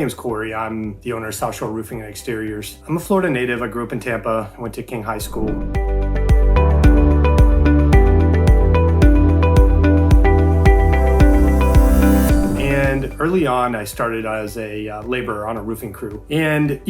name is Corey. I'm the owner of South Shore Roofing and Exteriors. I'm a Florida native. I grew up in Tampa. I went to King High School. And early on, I started as a laborer on a roofing crew. And,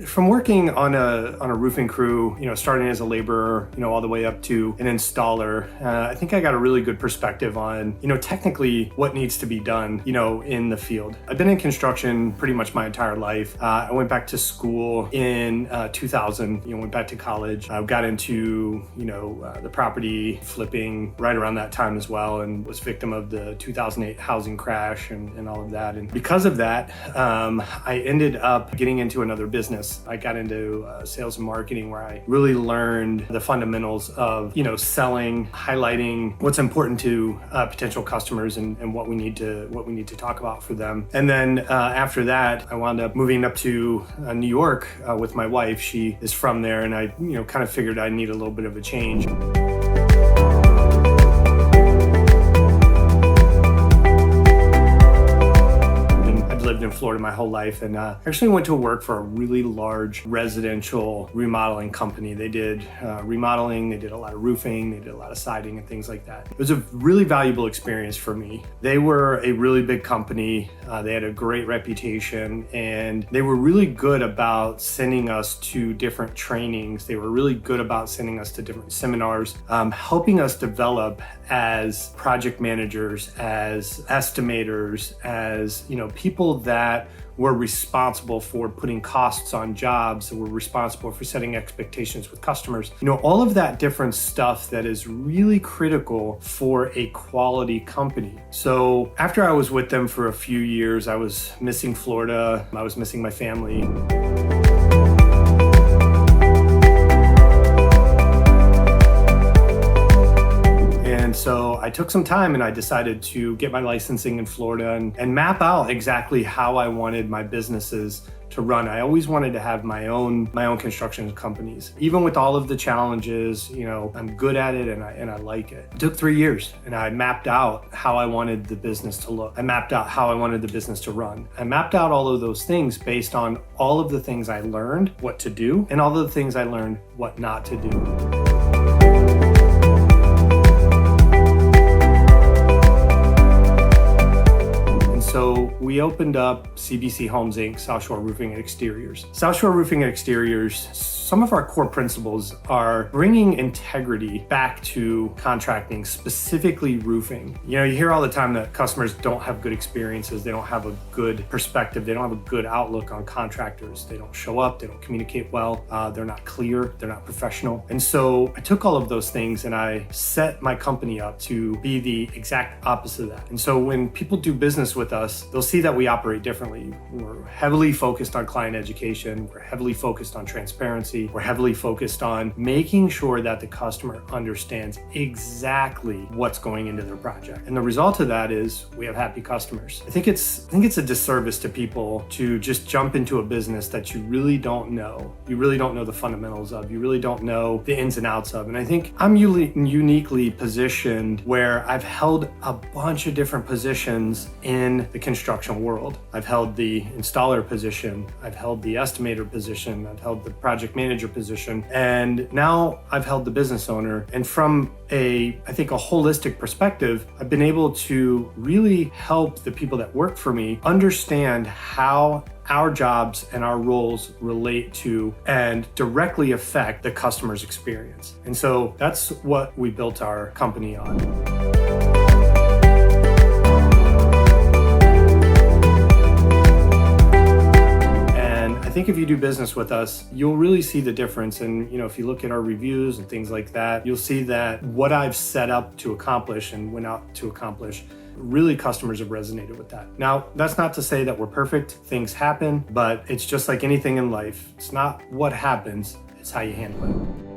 from working on a roofing crew, starting as a laborer, all the way up to an installer, I think I got a really good perspective on, technically what needs to be done, in the field. I've been in construction pretty much my entire life. I went back to school in 2000, went back to college. I got into, the property flipping right around that time as well, and was victim of the 2008 housing crash and all of that. And because of that, I ended up getting into another business. I got into sales and marketing, where I really learned the fundamentals of, selling, highlighting what's important to potential customers and what we need to talk about for them. And then after that, I wound up moving up to New York with my wife. She is from there, and I, kind of figured I need a little bit of a change. Lived in Florida my whole life, and actually went to work for a really large residential remodeling company. They did remodeling, they did a lot of roofing, they did a lot of siding and things like that. It was a really valuable experience for me. They were a really big company. They had a great reputation, and they were really good about sending us to different trainings. They were really good about sending us to different seminars, helping us develop as project managers, as estimators, as people that were responsible for putting costs on jobs, that were responsible for setting expectations with customers. All of that different stuff that is really critical for a quality company. So after I was with them for a few years, I was missing Florida. I was missing my family. And so I took some time and I decided to get my licensing in Florida and map out exactly how I wanted my businesses to run. I always wanted to have my own construction companies. Even with all of the challenges, I'm good at it and I like it. It took 3 years, and I mapped out how I wanted the business to look. I mapped out how I wanted the business to run. I mapped out all of those things based on all of the things I learned what to do and all of the things I learned what not to do. So we opened up CBC Homes Inc., South Shore Roofing and Exteriors. South Shore Roofing and Exteriors, some of our core principles are bringing integrity back to contracting, specifically roofing. You hear all the time that customers don't have good experiences, they don't have a good perspective, they don't have a good outlook on contractors. They don't show up, they don't communicate well, they're not clear, they're not professional. And so I took all of those things and I set my company up to be the exact opposite of that. And so when people do business with us, they'll see that we operate differently. We're heavily focused on client education. We're heavily focused on transparency. We're heavily focused on making sure that the customer understands exactly what's going into their project. And the result of that is we have happy customers. I think it's a disservice to people to just jump into a business that you really don't know. You really don't know the fundamentals of. You really don't know the ins and outs of. And I think I'm uniquely positioned where I've held a bunch of different positions in the construction world. I've held the installer position, I've held the estimator position, I've held the project manager position, and now I've held the business owner. And from I think a holistic perspective, I've been able to really help the people that work for me understand how our jobs and our roles relate to and directly affect the customer's experience. And so that's what we built our company on. I think if you do business with us, you'll really see the difference. And, if you look at our reviews and things like that, you'll see that what I've set up to accomplish and went out to accomplish, really customers have resonated with that. Now, that's not to say that we're perfect. Things happen, but it's just like anything in life. It's not what happens, it's how you handle it.